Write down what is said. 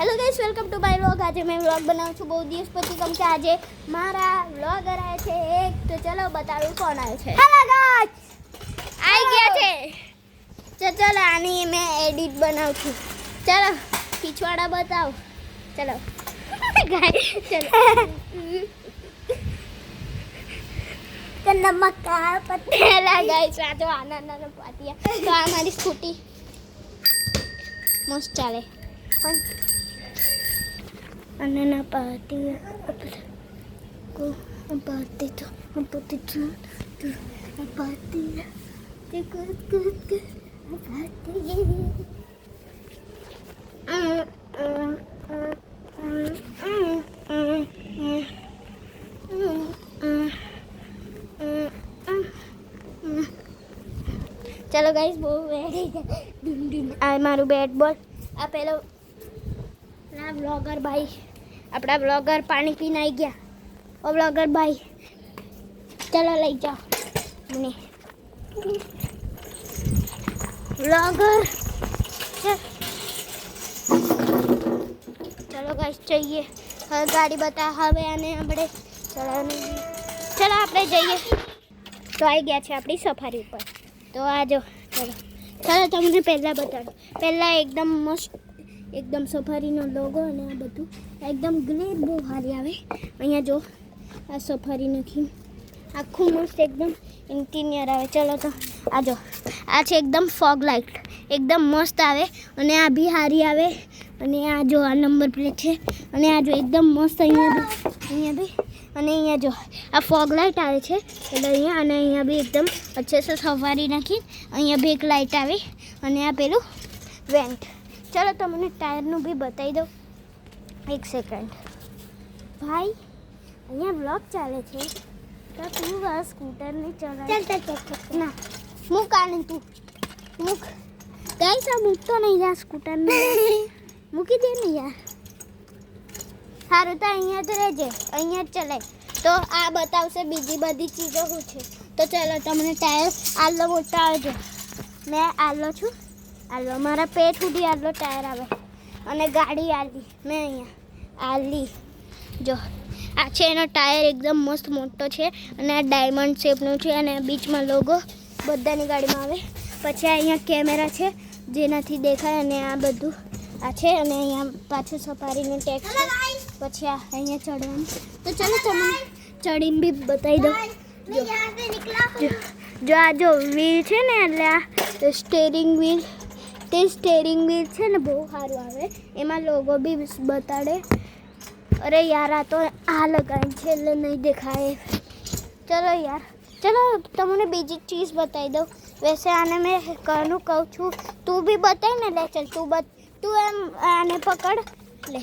Hello guys, welcome to my vlog. आज मैं vlog बनाऊँ છું બહુ દિવસ પછી, કેમ કે આજે મારા વ્લોગર આવ્યા છે એક, તો ચલો બતાવું કોણ આવ્યો છે। હેલો ગાઈસ, આવી ગયા છે। ચલો આની મેં એડિટ બનાવું છું। ચલો પીછવાડા બતાવો। ચલો ગાઈસ, ચલો નમક કા પટેલા ગાઈસ, આ તો આના પાટિયા। તો આ મારી સ્કૂટી મસ્ત ચાલે પણ अनना पार्टी को पार्टी तो पार्टी तो पार्टी देखो पार्टी चलो गाइस, वो आ मारू बैट बॉल आ पहले ना ब्लॉगर भाई, अपना ब्लॉगर पानी पीने आई गया। और ब्लॉगर भाई चलो ले जाओ मैंने ब्लॉगर। चलो गाइस चाहिए हर गाड़ी बता हवे आने આપણે चलो આપણે જઈએ। તો આવી ગયા છે આપણી સફારી ઉપર। તો આજો ચલો તમને પહેલા બતાડું। પહેલા એકદમ મસ્ત एकदम सफारीનો लोगो અને આ બધું એકદમ ગ્લેર બહુ સારી આવે। અહીંયા જો આ સફારી નથી, આખું મસ્ત એકદમ ઇન્ટિરિયર આવે। ચલો તો આ જો આ છે એકદમ ફોગ લાઇટ, એકદમ મસ્ત આવે અને આ બી સારી આવે। અને આ જો આ નંબર પ્લેટ છે અને આ જો એકદમ મસ્ત અહીંયા બી અને અહીંયા જો આ ફોગ લાઇટ આવે છે એટલે અહીંયા અને અહીંયા બી એકદમ अच्छे से સફારી નાખી। અહીંયા બી એક લાઇટ આવે અને આ પેલું વેન્ટ। चलो तो मैंने टायर नु भी बताई दो। एक सेकंड भाई, अँ ब्लॉग चाले छे तो तू आ स्कूटर नहीं चला। चल ना मुक आने तू मुक गाइस, आ मुक तो नहीं जा स्कूटर ने मूकी दे नहीं यार। सारू तो अँ तो रहे अँ चले तो आ बतावशे बीजी बधी चीज़ों शू छे। तो चलो तमने टायर आलो मोटा आवजो। मैं आलो छूँ, आलो मारा पेट સુધી આટલો ટાયર આવે અને ગાડી આલી મેં અહીંયા આલી જો આ છે એનો ટાયર એકદમ મસ્ત મોટો છે અને આ ડાયમંડ શેપનો છે અને બીચમાં લોગો બધાની ગાડીમાં આવે। પછી અહીંયા કેમેરા છે જેનાથી દેખાય અને આ બધું આ છે અને અહીંયા પાછું સફારીનું ટેક્સ છે। પછી આ અહીંયા ચડવાનું। તો ચાલો તમને ચડીને બી બતાવી દો। જો આ જો વ્હીલ છે ને એટલે આ સ્ટીયરિંગ વ્હીલ, તે સ્ટીયरिंग व्हील છે ને બહુ સારું આવે, એમાં લોગો બી બતાડે। અરે યાર આ તો આ લગાવી છે એટલે નહીં દેખાય। ચલો યાર, ચલો તમને બીજી ચીज़ बताई दो। वैसे आने में कहूँ છું તું બી બતાય ને, લે ચલ તું એમ આને પકડ લે।